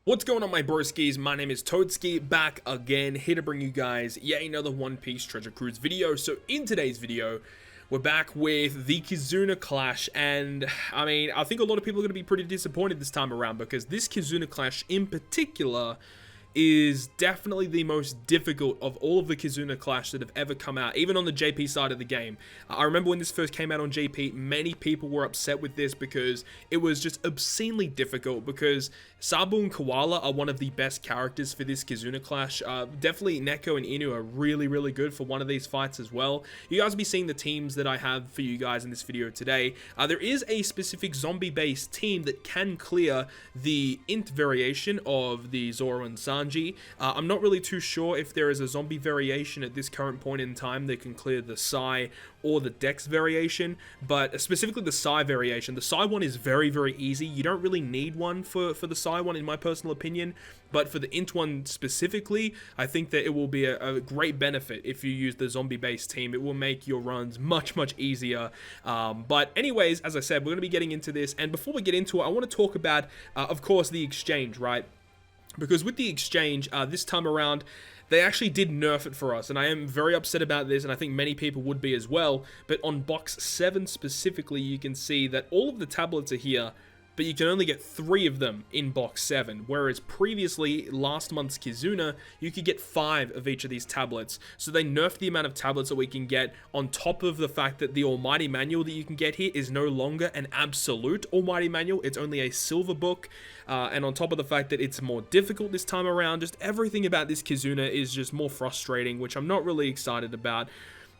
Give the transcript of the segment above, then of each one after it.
What's going on, my broskiis? My name is Toadskii, back again, here to bring you guys yet another One Piece Treasure Cruise video. So in today's video, we're back with the KIZUNA Clash, and I think a lot of people are going to be pretty disappointed this time around, because this KIZUNA Clash in particular is definitely the most difficult of all of the KIZUNA Clash that have ever come out, even on the JP side of the game. I remember when this first came out on JP, many people were upset with this because it was just obscenely difficult, because Sabo and Koala are one of the best characters for this KIZUNA Clash. Definitely Neko and Inu are really good for one of these fights as well. You guys will be seeing the teams that I have for you guys in this video today. There is a specific zombie-based team that can clear the int variation of the Zoro and Sanji. I'm not really too sure if there is a zombie variation at this current point in time that can clear the Psi or the Dex variation, but specifically the Psi variation. The Psi one is very easy. You don't really need one for the Psi one, in my personal opinion, but for the int one specifically, I think that it will be a great benefit if you use the zombie-based team. It will make your runs much easier. But anyways, as I said, we're going to be getting into this, and before we get into it, I want to talk about, of course, the exchange, right? Because with the exchange, this time around, they actually did nerf it for us, and I am very upset about this, and I think many people would be as well. But on box 7 specifically, you can see that all of the tablets are here, but you can only get 3 of them in box 7, whereas previously, last month's KIZUNA, you could get 5 of each of these tablets. So they nerfed the amount of tablets that we can get, on top of the fact that the Almighty Manual that you can get here is no longer an absolute Almighty Manual, it's only a silver book, and on top of the fact that it's more difficult this time around. Just everything about this KIZUNA is just more frustrating, which I'm not really excited about.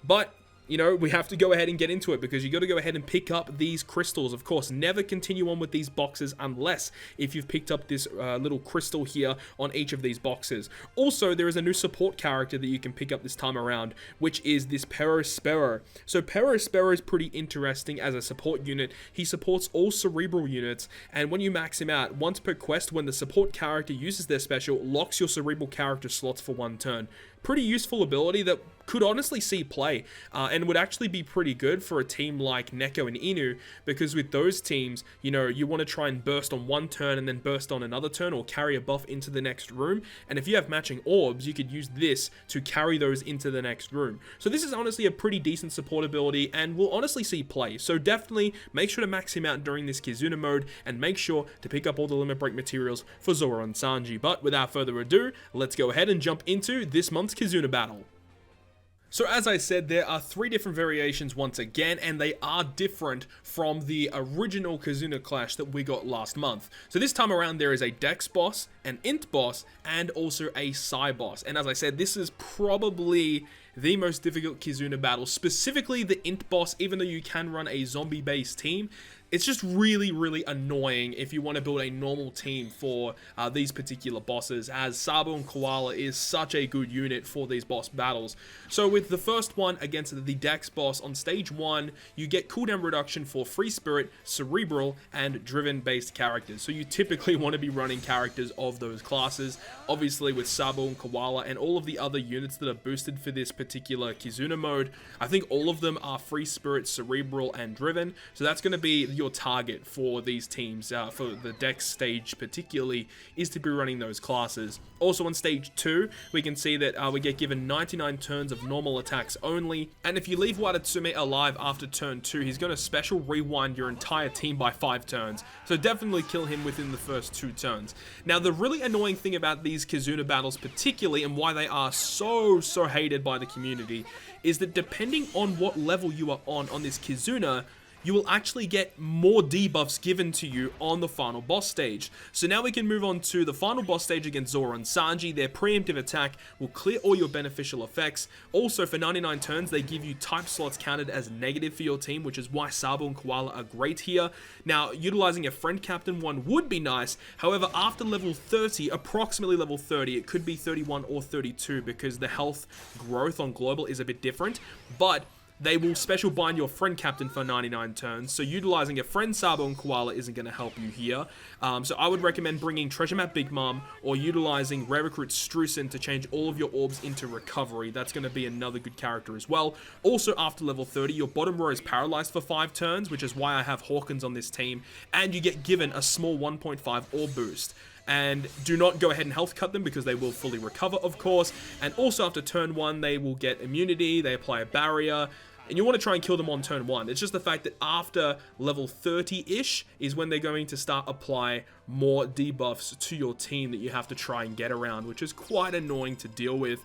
But you know, we have to go ahead and get into it, because you got to go ahead and pick up these crystals. Of course, never continue on with these boxes unless if you've picked up this little crystal here on each of these boxes. Also, there is a new support character that you can pick up this time around, which is this Perospero. So Perospero is pretty interesting as a support unit. He supports all cerebral units, and when you max him out, once per quest, when the support character uses their special, locks your cerebral character slots for 1 turn. Pretty useful ability that could honestly see play, and would actually be pretty good for a team like Neko and Inu, because with those teams, you know, you want to try and burst on 1 turn and then burst on another turn, or carry a buff into the next room, and if you have matching orbs, you could use this to carry those into the next room. So this is honestly a pretty decent support ability, and will honestly see play. So definitely make sure to max him out during this KIZUNA mode, and make sure to pick up all the limit break materials for Zoro and Sanji. But without further ado, let's go ahead and jump into this month's KIZUNA battle. So as I said, there are 3 different variations once again, and they are different from the original KIZUNA Clash that we got last month. So this time around, there is a Dex boss, an Int boss, and also a Psi boss. And as I said, this is probably the most difficult KIZUNA battle, specifically the Int boss. Even though you can run a zombie-based team, it's just really annoying if you want to build a normal team for these particular bosses, as Sabo and Koala is such a good unit for these boss battles. So with the first one against the Dex boss on stage 1, you get cooldown reduction for Free Spirit, Cerebral, and Driven based characters. So you typically want to be running characters of those classes. Obviously with Sabo and Koala and all of the other units that are boosted for this particular KIZUNA mode, I think all of them are Free Spirit, Cerebral, and Driven. So that's going to be your target for these teams, for the Dex stage particularly, is to be running those classes. Also on stage 2, we can see that we get given 99 turns of normal attacks only, and if you leave Watatsume alive after turn 2, he's going to special rewind your entire team by 5 turns, so definitely kill him within the first 2 turns. Now the really annoying thing about these KIZUNA battles particularly, and why they are so hated by the community, is that depending on what level you are on this KIZUNA, you will actually get more debuffs given to you on the final boss stage. So now we can move on to the final boss stage against Zoro and Sanji. Their preemptive attack will clear all your beneficial effects. Also, for 99 turns, they give you type slots counted as negative for your team, which is why Sabo and Koala are great here. Now, utilizing a friend captain one would be nice. However, after level 30, approximately level 30, it could be 31 or 32, because the health growth on global is a bit different. But they will special bind your friend captain for 99 turns, so utilizing a friend Sabo and Koala isn't going to help you here. So I would recommend bringing Treasure Map Big Mom, or utilizing Rare Recruit Xistens to change all of your orbs into recovery. That's going to be another good character as well. Also, after level 30, your bottom row is paralyzed for 5 turns, which is why I have Hawkins on this team, and you get given a small 1.5 orb boost. and do not go ahead and health cut them because they will fully recover, of course. And also after turn 1, they will get immunity, they apply a barrier, and you want to try and kill them on turn 1. It's just the fact that after level 30-ish is when they're going to start apply more debuffs to your team that you have to try and get around, which is quite annoying to deal with.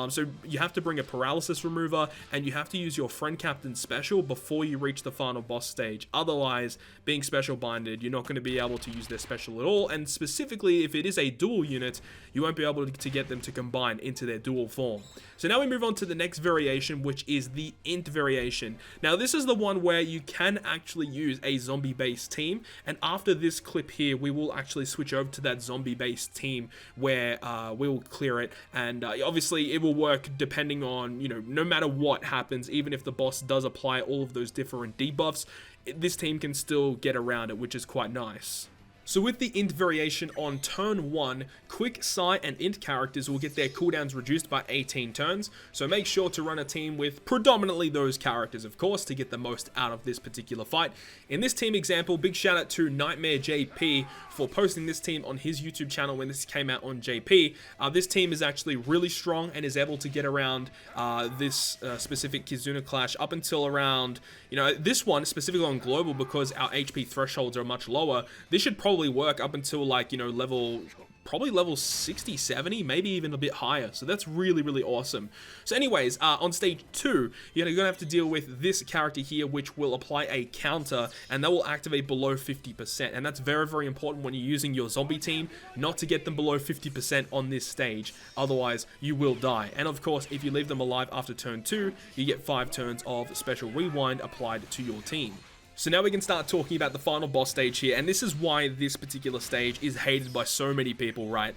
So you have to bring a paralysis remover, and you have to use your friend captain special before you reach the final boss stage. Otherwise, being special binded, you're not going to be able to use their special at all, and specifically if it is a dual unit, you won't be able to get them to combine into their dual form. So now we move on to the next variation, which is the int variation. Now this is the one where you can actually use a zombie based team, and after this clip here we will actually switch over to that zombie based team where we will clear it, and obviously it will work depending on, you know, no matter what happens. Even if the boss does apply all of those different debuffs, this team can still get around it, which is quite nice. So with the int variation on turn 1, quick, psi, and int characters will get their cooldowns reduced by 18 turns, so make sure to run a team with predominantly those characters, of course, to get the most out of this particular fight. In this team example, big shout out to Nightmare JP for posting this team on his YouTube channel when this came out on JP. This team is actually really strong and is able to get around this specific KIZUNA clash up until around, you know, this one specifically on global, because our HP thresholds are much lower. This should probably work up until, like, you know, probably level 60, 70, maybe even a bit higher. So that's really, really awesome. So anyways, on stage 2, you're gonna have to deal with this character here, which will apply a counter, and that will activate below 50%. And that's very, very important when you're using your zombie team, not to get them below 50% on this stage. Otherwise, you will die. And of course, if you leave them alive after turn 2, you get 5 turns of special rewind applied to your team. So now we can start talking about the final boss stage here, and this is why this particular stage is hated by so many people, right?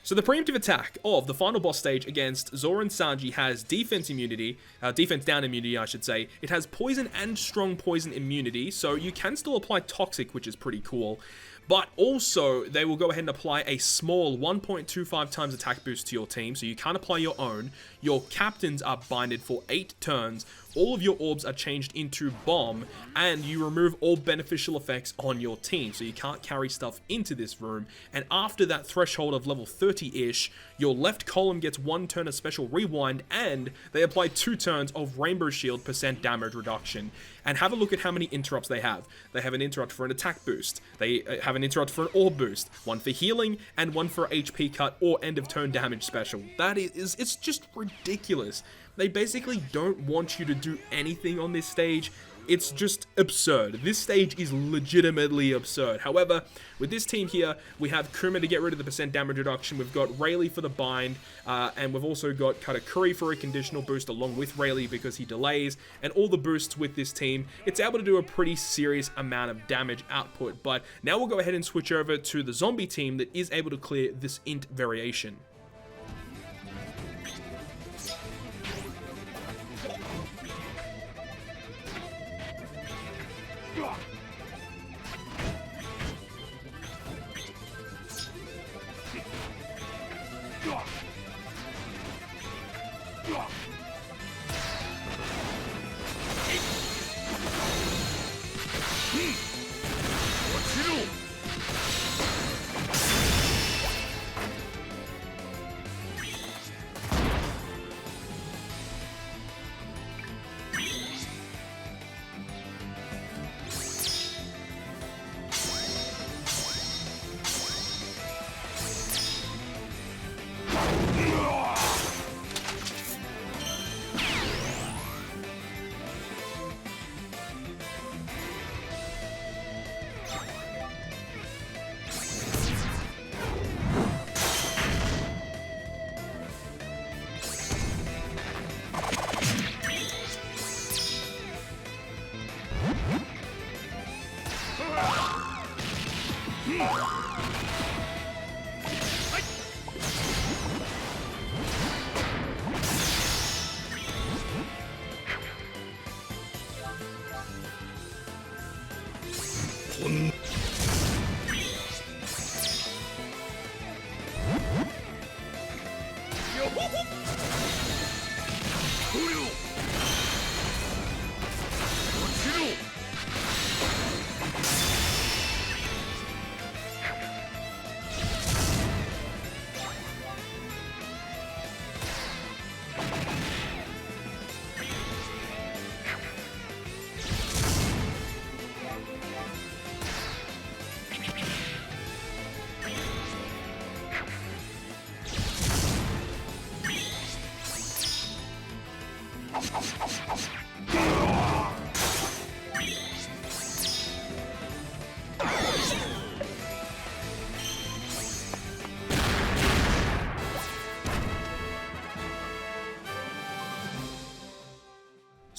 So the preemptive attack of the final boss stage against Zoro Sanji has defense immunity, defense down immunity I should say. It has poison and strong poison immunity, so you can still apply toxic, which is pretty cool. But also, they will go ahead and apply a small 1.25 times attack boost to your team, so you can't apply your own. Your captains are binded for 8 turns, all of your orbs are changed into bomb, and you remove all beneficial effects on your team, so you can't carry stuff into this room. And after that threshold of level 30-ish, your left column gets 1 turn of special rewind, and they apply 2 turns of rainbow shield % damage reduction. And have a look at how many interrupts they have. They have an interrupt for an attack boost, they have an interrupt for an orb boost, 1 for healing, and 1 for HP cut or end of turn damage special. That is, it's just ridiculous. They basically don't want you to do anything on this stage. It's just absurd. This stage is legitimately absurd. However, with this team here, we have Kuma to get rid of the % damage reduction. We've got Rayleigh for the bind, and we've also got Katakuri for a conditional boost along with Rayleigh because he delays. And all the boosts with this team, it's able to do a pretty serious amount of damage output. But now we'll go ahead and switch over to the zombie team that is able to clear this int variation.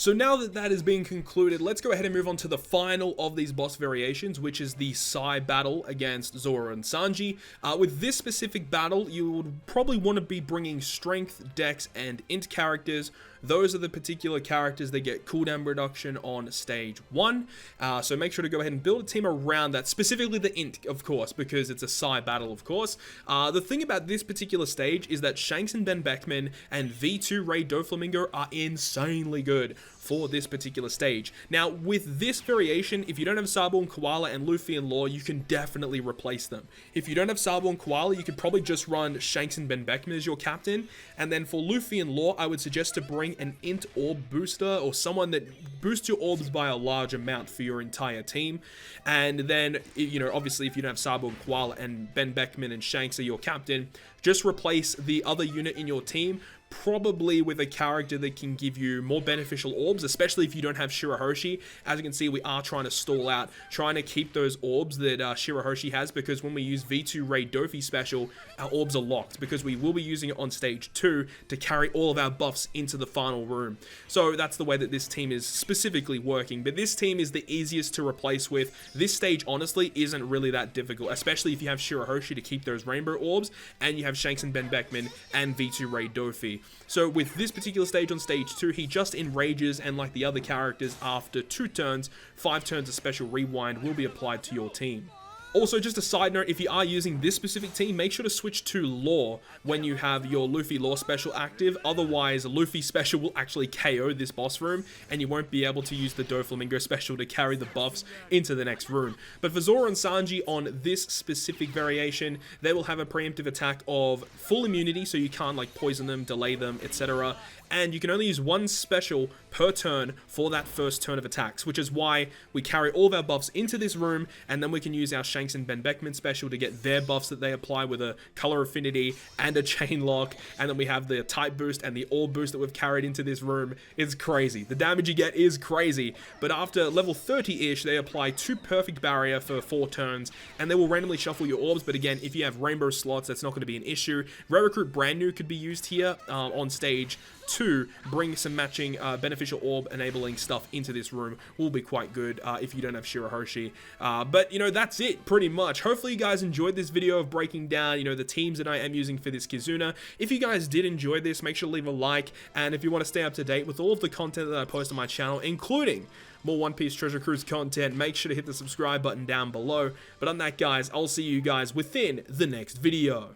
So now that that has been concluded, let's go ahead and move on to the final of these boss variations, which is the Sai battle against Zoro and Sanji. With this specific battle, you would probably want to be bringing Strength, Dex, and Int characters. Those are the particular characters that get cooldown reduction on stage 1. So make sure to go ahead and build a team around that, specifically the Int, of course, because it's a Sai battle, of course. The thing about this particular stage is that Shanks and Ben Beckman and V2 Ray Doflamingo are insanely good for this particular stage. Now, with this variation, if you don't have Sabo and Koala and Luffy and Law, you can definitely replace them. If you don't have Sabo and Koala, you could probably just run Shanks and Ben Beckman as your captain. And then for Luffy and Law, I would suggest to bring an Int Orb booster or someone that boosts your orbs by a large amount for your entire team. And then, you know, obviously if you don't have Sabo and Koala and Ben Beckman and Shanks are your captain, just replace the other unit in your team, probably with a character that can give you more beneficial orbs, especially if you don't have Shirahoshi. As you can see, we are trying to stall out, trying to keep those orbs that Shirahoshi has, because when we use V2 Ray Dofi special, our orbs are locked, because we will be using it on stage 2 to carry all of our buffs into the final room. So that's the way that this team is specifically working, but this team is the easiest to replace with. This stage, honestly, isn't really that difficult, especially if you have Shirahoshi to keep those rainbow orbs, and you have Shanks and Ben Beckman and V2 Ray Dofi. So with this particular stage on stage 2, he just enrages, and like the other characters, after 2 turns, 5 turns of special rewind will be applied to your team. Also, just a side note, if you are using this specific team, make sure to switch to Law when you have your Luffy Law special active. Otherwise, Luffy special will actually KO this boss room, and you won't be able to use the Doflamingo special to carry the buffs into the next room. But for Zoro and Sanji on this specific variation, they will have a preemptive attack of full immunity, so you can't like poison them, delay them, etc. And you can only use 1 special per turn for that first turn of attacks, which is why we carry all of our buffs into this room, and then we can use our Shanks and Ben Beckman special to get their buffs that they apply with a color affinity and a chain lock, and then we have the type boost and the orb boost that we've carried into this room. It's crazy. The damage you get is crazy, but after level 30-ish, they apply 2 perfect barrier for 4 turns, and they will randomly shuffle your orbs, but again, if you have rainbow slots, that's not going to be an issue. Rare Recruit Brand New could be used here on stage 2, bring some matching beneficial orb enabling stuff into this room will be quite good if you don't have Shirahoshi. But you know, that's it pretty much. Hopefully you guys enjoyed this video of breaking down, you know, the teams that I am using for this KIZUNA. If you guys did enjoy this, make sure to leave a like, and if you want to stay up to date with all of the content that I post on my channel, including more One Piece Treasure Cruise content, make sure to hit the subscribe button down below. But on that, guys, I'll see you guys within the next video.